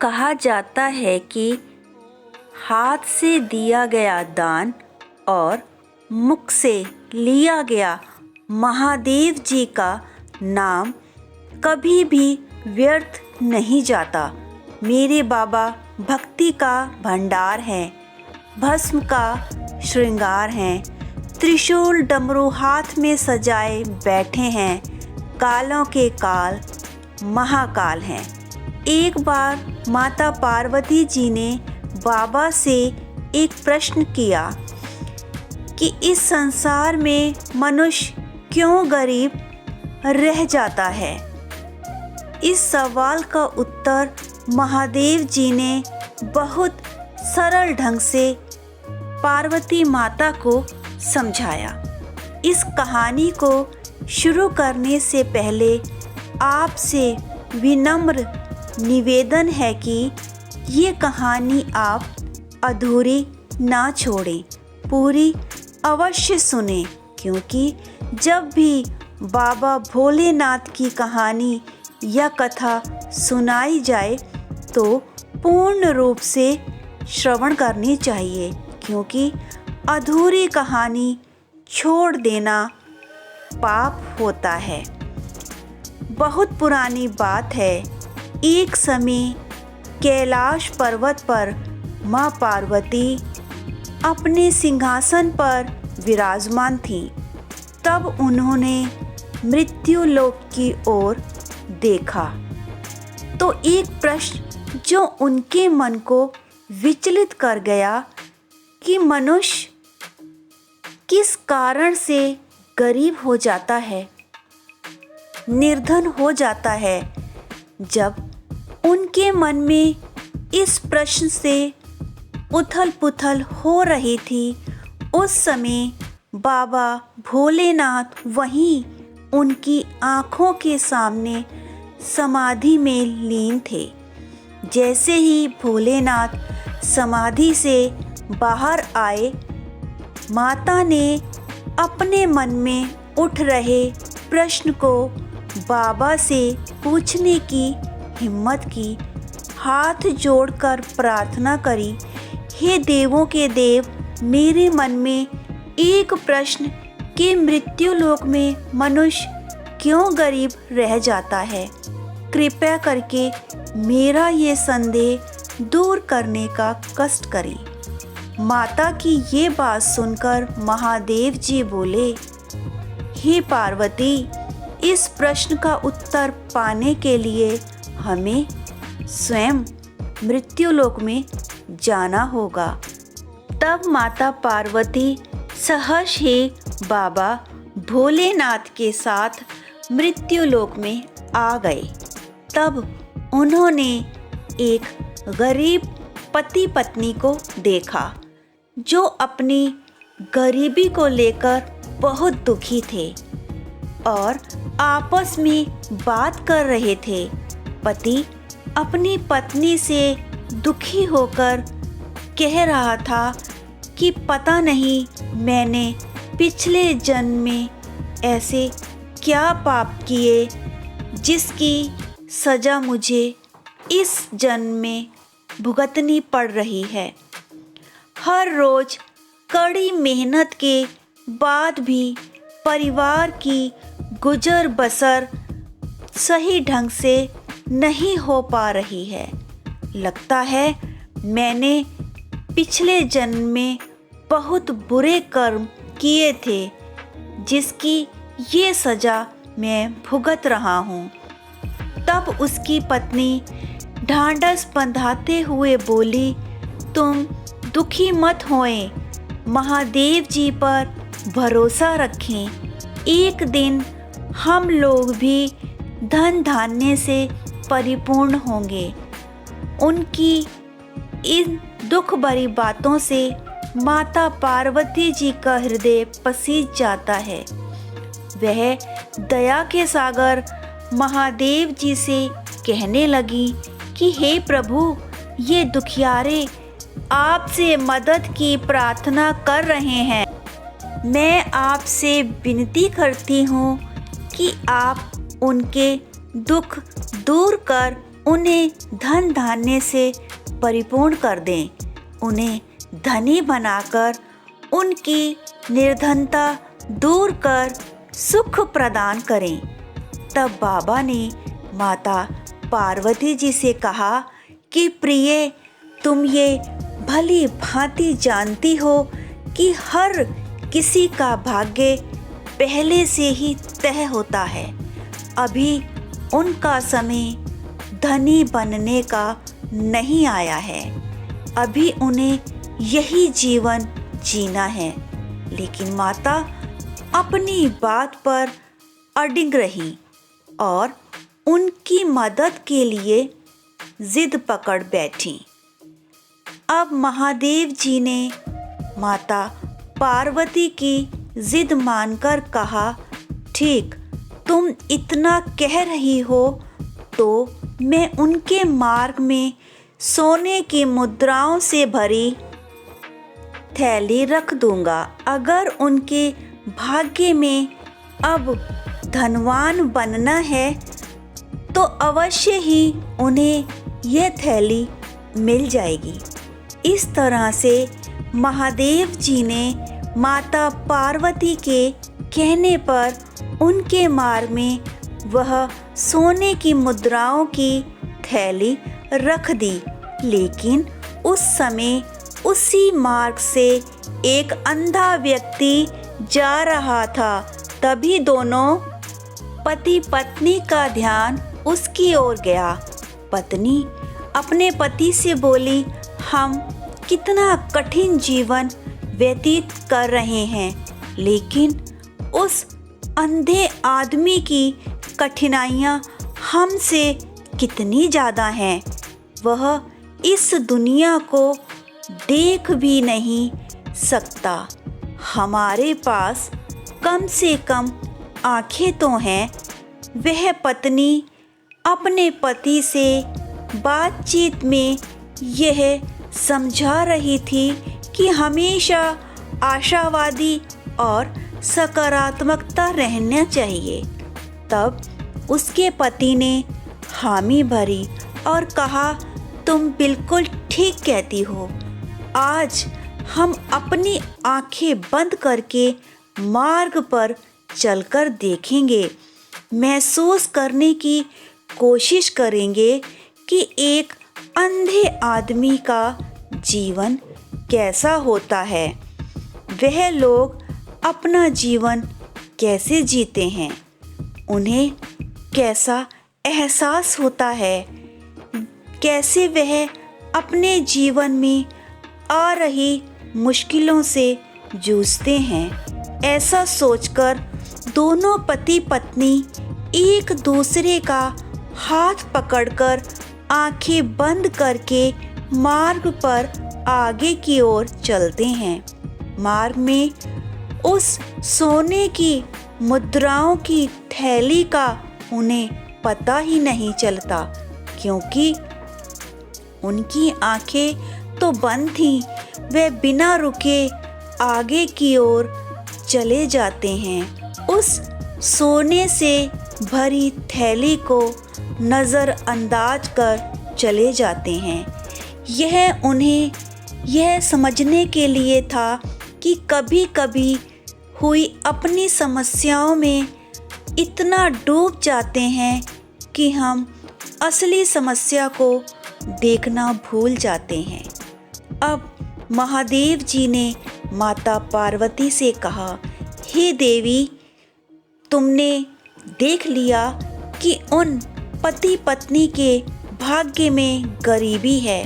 कहा जाता है कि हाथ से दिया गया दान और मुख से लिया गया महादेव जी का नाम कभी भी व्यर्थ नहीं जाता। मेरे बाबा भक्ति का भंडार हैं, भस्म का श्रृंगार हैं, त्रिशूल डमरू हाथ में सजाए बैठे हैं, कालों के काल महाकाल हैं। एक बार माता पार्वती जी ने बाबा से एक प्रश्न किया कि इस संसार में मनुष्य क्यों गरीब रह जाता है। इस सवाल का उत्तर महादेव जी ने बहुत सरल ढंग से पार्वती माता को समझाया। इस कहानी को शुरू करने से पहले आपसे विनम्र निवेदन है कि ये कहानी आप अधूरी ना छोड़ें, पूरी अवश्य सुनें, क्योंकि जब भी बाबा भोलेनाथ की कहानी या कथा सुनाई जाए तो पूर्ण रूप से श्रवण करनी चाहिए, क्योंकि अधूरी कहानी छोड़ देना पाप होता है। बहुत पुरानी बात है, एक समय कैलाश पर्वत पर माँ पार्वती अपने सिंहासन पर विराजमान थीं। तब उन्होंने मृत्यु लोक की ओर देखा तो एक प्रश्न जो उनके मन को विचलित कर गया कि मनुष्य किस कारण से गरीब हो जाता है, निर्धन हो जाता है। जब उनके मन में इस प्रश्न से उथल पुथल हो रही थी, उस समय बाबा भोलेनाथ वहीं उनकी आँखों के सामने समाधि में लीन थे। जैसे ही भोलेनाथ समाधि से बाहर आए, माता ने अपने मन में उठ रहे प्रश्न को बाबा से पूछने की हिम्मत की, हाथ जोड़कर प्रार्थना करी, हे देवों के देव, मेरे मन में एक प्रश्न कि मृत्यु लोक में मनुष्य क्यों गरीब रह जाता है, कृपया करके मेरा ये संदेह दूर करने का कष्ट करें। माता की ये बात सुनकर महादेव जी बोले, हे पार्वती, इस प्रश्न का उत्तर पाने के लिए हमें स्वयं मृत्युलोक में जाना होगा। तब माता पार्वती सहर्ष ही बाबा भोलेनाथ के साथ मृत्युलोक में आ गए। तब उन्होंने एक गरीब पति पत्नी को देखा जो अपनी गरीबी को लेकर बहुत दुखी थे और आपस में बात कर रहे थे। पति अपनी पत्नी से दुखी होकर कह रहा था कि पता नहीं मैंने पिछले जन्म में ऐसे क्या पाप किए जिसकी सज़ा मुझे इस जन्म में भुगतनी पड़ रही है। हर रोज़ कड़ी मेहनत के बाद भी परिवार की गुजर बसर सही ढंग से नहीं हो पा रही है। लगता है मैंने पिछले जन्म में बहुत बुरे कर्म किए थे जिसकी ये सज़ा मैं भुगत रहा हूँ। तब उसकी पत्नी ढांढस बंधाते हुए बोली, तुम दुखी मत होएं, महादेव जी पर भरोसा रखें। एक दिन हम लोग भी धन धान्य से परिपूर्ण होंगे। उनकी इन दुख भरी बातों से माता पार्वती जी का हृदय पसीज जाता है। वह दया के सागर महादेव जी से कहने लगी कि हे प्रभु, ये दुखियारे आपसे मदद की प्रार्थना कर रहे हैं। मैं आपसे विनती करती हूँ कि आप उनके दुख दूर कर उन्हें धन धान्य से परिपूर्ण कर दें, उन्हें धनी बनाकर उनकी निर्धनता दूर कर सुख प्रदान करें। तब बाबा ने माता पार्वती जी से कहा कि प्रिय, तुम ये भली भांति जानती हो कि हर किसी का भाग्य पहले से ही तय होता है। अभी उनका समय धनी बनने का नहीं आया है। अभी उन्हें यही जीवन जीना है। लेकिन माता अपनी बात पर अडिग रही और उनकी मदद के लिए जिद पकड़ बैठी। अब महादेव जी ने माता पार्वती की जिद मानकर कहा, ठीक, तुम इतना कह रही हो तो मैं उनके मार्ग में सोने की मुद्राओं से भरी थैली रख दूंगा। अगर उनके भाग्य में अब धनवान बनना है तो अवश्य ही उन्हें यह थैली मिल जाएगी। इस तरह से महादेव जी ने माता पार्वती के कहने पर उनके मार्ग में वह सोने की मुद्राओं की थैली रख दी। लेकिन उस समय उसी मार्ग से एक अंधा व्यक्ति जा रहा था। तभी दोनों पति पत्नी का ध्यान उसकी ओर गया। पत्नी अपने पति से बोली, हम कितना कठिन जीवन व्यतीत कर रहे हैं, लेकिन उस अंधे आदमी की कठिनाइयाँ हमसे कितनी ज़्यादा हैं। वह इस दुनिया को देख भी नहीं सकता। हमारे पास कम से कम आँखें तो हैं। वह पत्नी अपने पति से बातचीत में यह समझा रही थी कि हमेशा आशावादी और सकारात्मकता रहना चाहिए। तब उसके पति ने हामी भरी और कहा, तुम बिल्कुल ठीक कहती हो। आज हम अपनी आंखें बंद करके मार्ग पर चलकर देखेंगे, महसूस करने की कोशिश करेंगे कि एक अंधे आदमी का जीवन कैसा होता है। वह लोग अपना जीवन कैसे जीते हैं, उन्हें कैसा एहसास होता है, कैसे वह अपने जीवन में आ रही मुश्किलों से जूझते हैं। ऐसा सोचकर दोनों पति पत्नी एक दूसरे का हाथ पकड़कर आंखें बंद करके मार्ग पर आगे की ओर चलते हैं। मार्ग में उस सोने की मुद्राओं की थैली का उन्हें पता ही नहीं चलता, क्योंकि उनकी आंखें तो बंद थीं। वे बिना रुके आगे की ओर चले जाते हैं। उस सोने से भरी थैली को नज़रअंदाज कर चले जाते हैं। यह उन्हें यह समझने के लिए था कि कभी कभी हुई अपनी समस्याओं में इतना डूब जाते हैं कि हम असली समस्या को देखना भूल जाते हैं। अब महादेव जी ने माता पार्वती से कहा, हे देवी, तुमने देख लिया कि उन पति पत्नी के भाग्य में गरीबी है।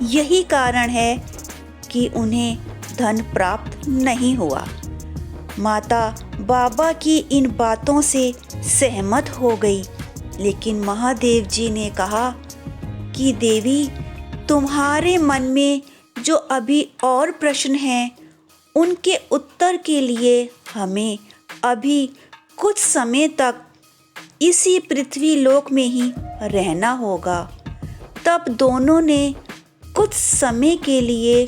यही कारण है कि उन्हें धन प्राप्त नहीं हुआ। माता बाबा की इन बातों से सहमत हो गई, लेकिन महादेव जी ने कहा कि देवी, तुम्हारे मन में जो अभी और प्रश्न हैं, उनके उत्तर के लिए हमें अभी कुछ समय तक इसी पृथ्वी लोक में ही रहना होगा। तब दोनों ने कुछ समय के लिए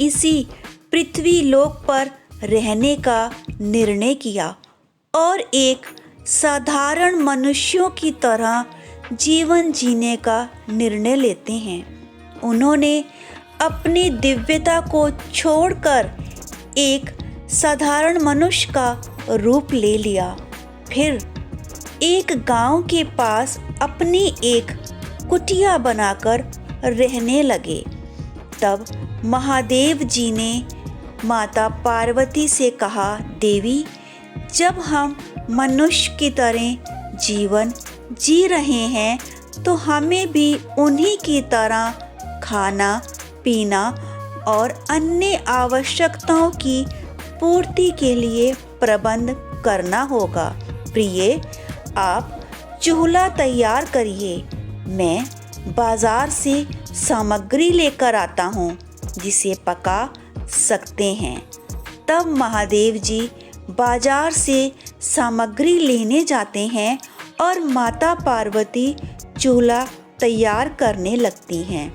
इसी पृथ्वी लोक पर रहने का निर्णय किया और एक साधारण मनुष्यों की तरह जीवन जीने का निर्णय लेते हैं। उन्होंने अपनी दिव्यता को छोड़कर एक साधारण मनुष्य का रूप ले लिया। फिर एक गांव के पास अपनी एक कुटिया बनाकर रहने लगे। तब महादेव जी ने माता पार्वती से कहा, देवी, जब हम मनुष्य की तरह जीवन जी रहे हैं तो हमें भी उन्हीं की तरह खाना पीना और अन्य आवश्यकताओं की पूर्ति के लिए प्रबंध करना होगा। प्रिय, आप चूल्हा तैयार करिए, मैं बाजार से सामग्री लेकर आता हूँ जिसे पका सकते हैं। तब महादेव जी बाजार से सामग्री लेने जाते हैं और माता पार्वती चूल्हा तैयार करने लगती हैं।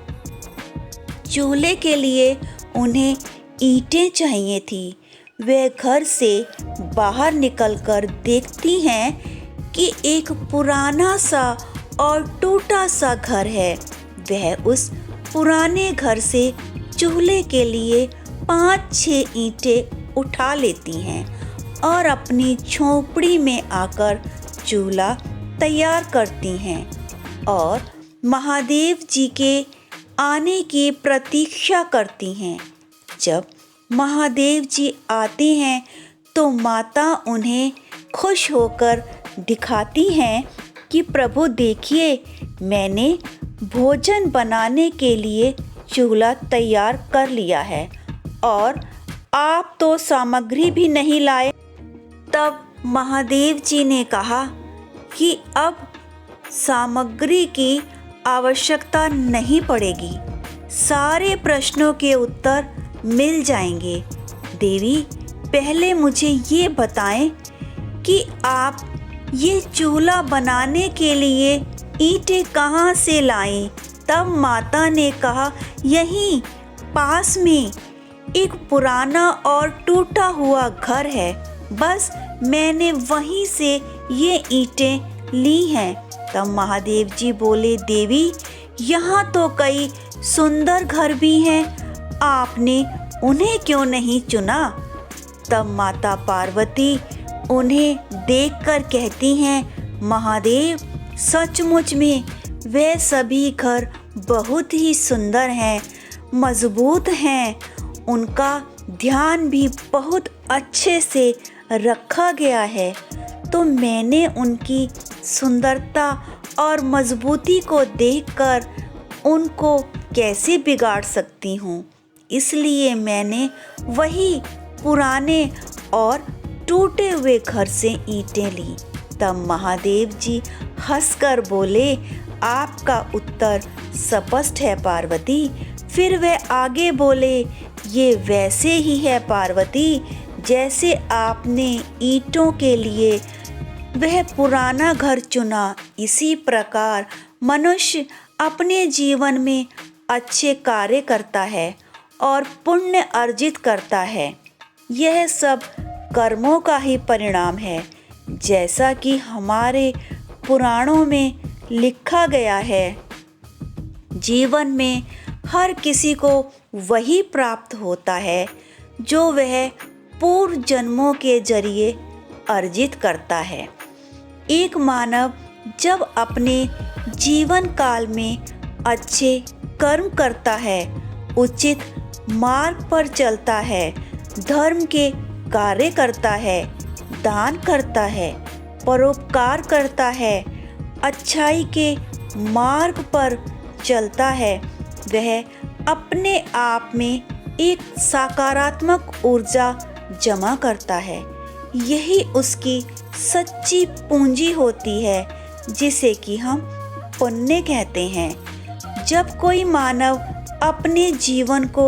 चूल्हे के लिए उन्हें ईंटें चाहिए थी। वे घर से बाहर निकलकर देखती हैं कि एक पुराना सा और टूटा सा घर है। वह उस पुराने घर से चूल्हे के लिए 5-6 ईंटें उठा लेती हैं और अपनी झोंपड़ी में आकर चूल्हा तैयार करती हैं और महादेव जी के आने की प्रतीक्षा करती हैं। जब महादेव जी आते हैं तो माता उन्हें खुश होकर दिखाती हैं कि प्रभु देखिए, मैंने भोजन बनाने के लिए चूल्हा तैयार कर लिया है और आप तो सामग्री भी नहीं लाए। तब महादेव जी ने कहा कि अब सामग्री की आवश्यकता नहीं पड़ेगी, सारे प्रश्नों के उत्तर मिल जाएंगे। देवी, पहले मुझे ये बताएं कि आप ये चूल्हा बनाने के लिए ईंटें कहाँ से लाएं? तब माता ने कहा, यहीं पास में एक पुराना और टूटा हुआ घर है, बस मैंने वहीं से ये ईंटें ली हैं। तब महादेव जी बोले, देवी, यहाँ तो कई सुंदर घर भी हैं, आपने उन्हें क्यों नहीं चुना? तब माता पार्वती उन्हें देखकर कहती हैं, महादेव, सचमुच में वे सभी घर बहुत ही सुंदर हैं, मजबूत हैं, उनका ध्यान भी बहुत अच्छे से रखा गया है, तो मैंने उनकी सुंदरता और मजबूती को देखकर उनको कैसे बिगाड़ सकती हूँ, इसलिए मैंने वही पुराने और टूटे हुए घर से ईंटें ली। तब महादेव जी हंसकर बोले, आपका उत्तर स्पष्ट है पार्वती। फिर वे आगे बोले, ये वैसे ही है पार्वती, जैसे आपने ईंटों के लिए वह पुराना घर चुना, इसी प्रकार मनुष्य अपने जीवन में अच्छे कार्य करता है और पुण्य अर्जित करता है। यह सब कर्मों का ही परिणाम है, जैसा कि हमारे पुराणों में लिखा गया है। जीवन में हर किसी को वही प्राप्त होता है जो वह पूर्व जन्मों के जरिए अर्जित करता है। एक मानव जब अपने जीवन काल में अच्छे कर्म करता है, उचित मार्ग पर चलता है, धर्म के कार्य करता है, दान करता है, परोपकार करता है, अच्छाई के मार्ग पर चलता है, वह अपने आप में एक सकारात्मक ऊर्जा जमा करता है। यही उसकी सच्ची पूंजी होती है, जिसे कि हम पुण्य कहते हैं। जब कोई मानव अपने जीवन को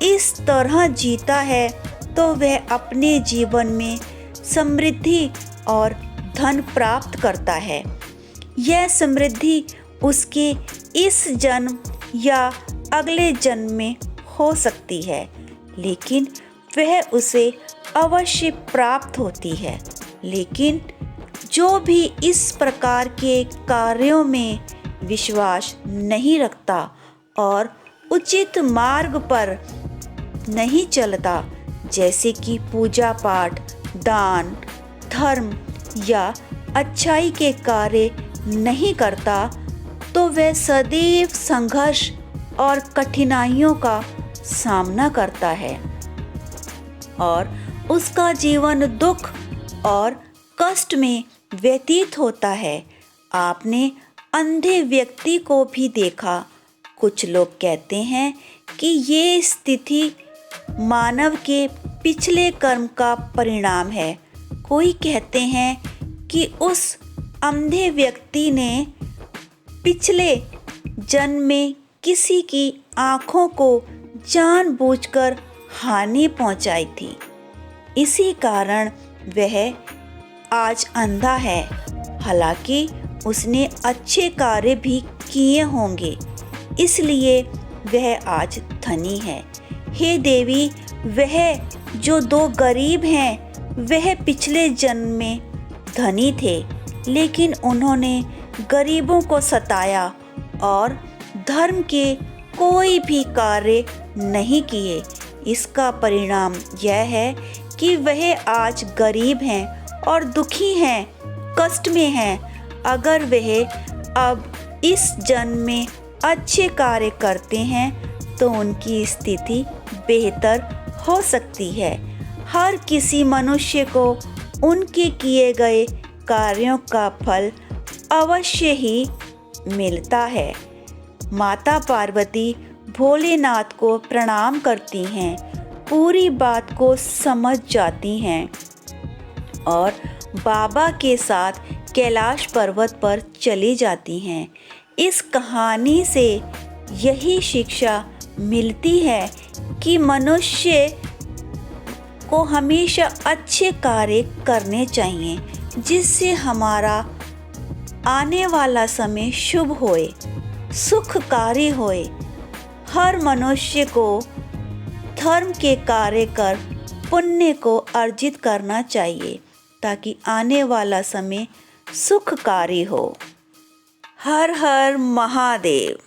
इस तरह जीता है तो वह अपने जीवन में समृद्धि और धन प्राप्त करता है। यह समृद्धि उसके इस जन्म या अगले जन्म में हो सकती है, लेकिन वह उसे अवश्य प्राप्त होती है। लेकिन जो भी इस प्रकार के कार्यों में विश्वास नहीं रखता और उचित मार्ग पर नहीं चलता, जैसे कि पूजा पाठ, दान, धर्म या अच्छाई के कार्य नहीं करता, तो वह सदैव संघर्ष और कठिनाइयों का सामना करता है और उसका जीवन दुख और कष्ट में व्यतीत होता है। आपने अंधे व्यक्ति को भी देखा। कुछ लोग कहते हैं कि ये स्थिति मानव के पिछले कर्म का परिणाम है। कोई कहते हैं कि उस अंधे व्यक्ति ने पिछले जन्म में किसी की आँखों को जानबूझकर हानि पहुंचाई थी, इसी कारण वह आज अंधा है। हालांकि उसने अच्छे कार्य भी किए होंगे, इसलिए वह आज धनी है। हे देवी, वह जो दो गरीब हैं, वह पिछले जन्म में धनी थे, लेकिन उन्होंने गरीबों को सताया और धर्म के कोई भी कार्य नहीं किए। इसका परिणाम यह है कि वह आज गरीब हैं और दुखी हैं, कष्ट में हैं। अगर वह अब इस जन्म में अच्छे कार्य करते हैं तो उनकी स्थिति बेहतर हो सकती है। हर किसी मनुष्य को उनके किए गए कार्यों का फल अवश्य ही मिलता है। माता पार्वती भोलेनाथ को प्रणाम करती हैं, पूरी बात को समझ जाती हैं और बाबा के साथ कैलाश पर्वत पर चली जाती हैं। इस कहानी से यही शिक्षा मिलती है कि मनुष्य को हमेशा अच्छे कार्य करने चाहिए, जिससे हमारा आने वाला समय शुभ होए, सुखकारी होए। हर मनुष्य को धर्म के कार्य कर पुण्य को अर्जित करना चाहिए, ताकि आने वाला समय सुखकारी हो। हर हर महादेव।